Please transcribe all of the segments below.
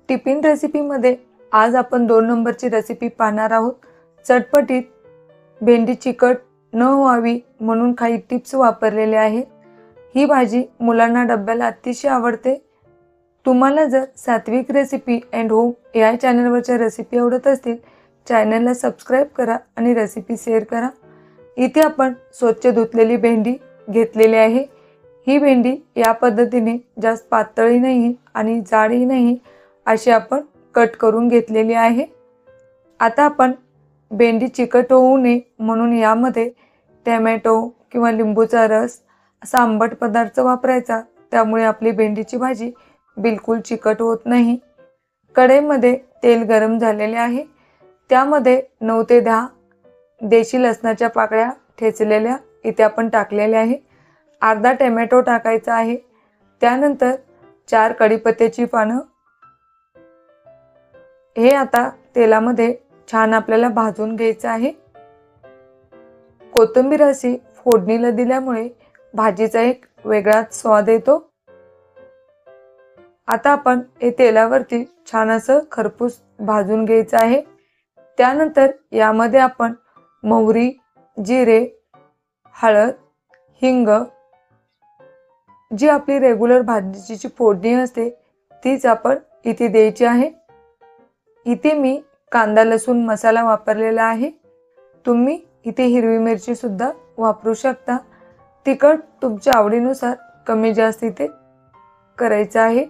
Tiffin रेसिपीमध्ये आज आपण 2 नंबरची रेसिपी पाहणार आहोत। चटपटीत भेंडी चिकट न व्हावी म्हणून काही टिप्स वापरलेले आहेत। ही भाजी मुलांना डब्याला अतिशय आवडते। तुम्हाला जर सात्विक रेसिपी अँड होम या चॅनलवरच्या रेसिपी आवडत असतील, चॅनलला सबस्क्राइब करा आणि रेसिपी शेअर करा। इथे आपण स्वच्छ धुतलेली भेंडी घेतलेली आहे। ही भेंडी या पद्धतीने जास्त पातळही नाही आणि जाडही नाही अशी आपण कट करून घेतलेली आहे। आता आपण भेंडी चिकट होऊ नये म्हणून यामध्ये टोमॅटो किंवा लिंबूचा रस असा आंबट पदार्थ वापरायचा, त्यामुळे आपली भेंडीची भाजी बिलकुल चिकट होत नाही। कढईमध्ये तेल गरम झालेले आहे, त्यामध्ये 9 ते 10 देशी लसणाच्या पाकळ्या ठेचलेल्या इथे आपण टाकलेल्या आहे। अर्धा टोमॅटो टाकायचा आहे, त्यानंतर 4 कढीपत्त्याची पानं हे आता तेलामध्ये छान आपल्याला भाजून घ्यायचं आहे। कोथिंबीर अशी फोडणीला दिल्यामुळे भाजीचा एक वेगळाच स्वाद येतो। आता आपण हे तेलावरती छान असं खरपूस भाजून घ्यायचं आहे। त्यानंतर यामध्ये आपण मोहरी, जिरे, हळद, हिंग जी आपली रेग्युलर भाजीची फोडणी असते तीच आपण इथे द्यायची आहे। इथे मी कांदा लसूण मसाला वापरलेला आहे। तुम्ही इथे हिरवी मिरची सुद्धा वापरू शकता। तिखट तुमच्या आवडीनुसार कमी जास्त इथे करायचं आहे।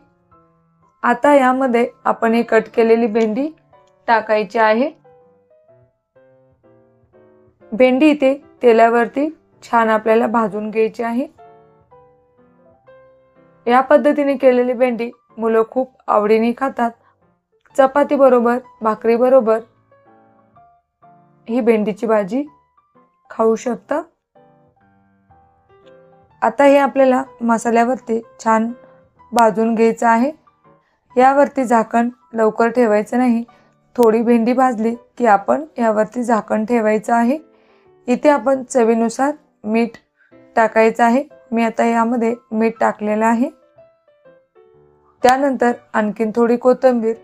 आता यामध्ये आपण ही कट केलेली भेंडी टाकायची आहे। भेंडी इथे तेलावरती छान आपल्याला भाजून घ्यायची आहे। या पद्धतीने केलेली भेंडी मुलं खूप आवडीने खातात। चपाती बरोबर, भाकरी बरोबर ही भेंडीची भाजी खाऊ शकता। आता हे आपल्याला मसाल्यावरती छान भाजून घ्यायचं आहे। यावरती झाकण लवकर ठेवायचं नाही। थोडी भेंडी भाजली की आपण यावरती झाकण ठेवायचं आहे। इथे आपण चवीनुसार मीठ टाकायचं आहे। मी आता यामध्ये मीठ टाकलेलं आहे। त्यानंतर आणखीन थोडी कोथिंबीर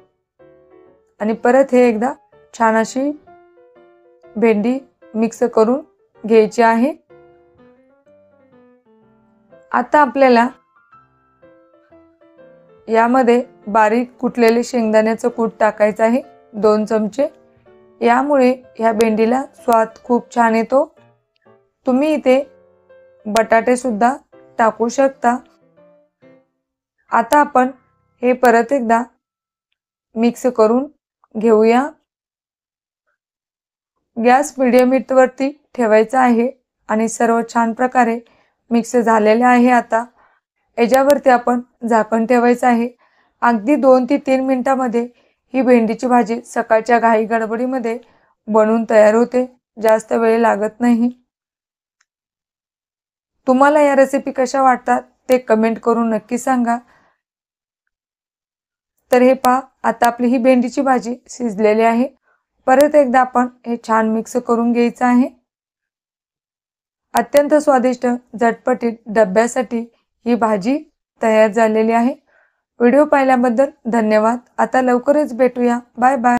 आणि परत हे एकदा छान अशी भेंडी मिक्स करून घ्यायची आहे। आता आपल्याला यामध्ये बारीक कुटलेले शेंगदाण्याचं कूट टाकायचं आहे 2 चमचे। यामुळे या भेंडीला स्वाद खूप छान येतो। तुम्ही इथे बटाटे सुद्धा टाकू शकता। आता आपण हे परत एकदा मिक्स करून घेऊया। गॅस मीडियम हीट वरती ठेवायचा आहे आणि सर्व छान प्रकारे मिक्स झालेले आहे। आता याच्यावरती आपण झाकण ठेवायचं आहे। अगदी 2 ते 3 मिनिटांमध्ये ही भेंडीची भाजी सकाळच्या घाई गडबडीमध्ये बनवून तयार होते, जास्त वेळ लागत नाही। तुम्हाला या रेसिपी कशा वाटतात ते कमेंट करून नक्की सांगा। तर हे पहा, आता आपली ही भेंडीची भाजी शिजलेली आहे। परत एकदा आपण हे छान मिक्स करून घ्यायचं आहे। अत्यंत स्वादिष्ट झटपटीत डब्यासाठी ही भाजी तयार झालेली आहे। व्हिडिओ पाहिल्याबद्दल धन्यवाद। आता लवकरच भेटूया। Bye bye.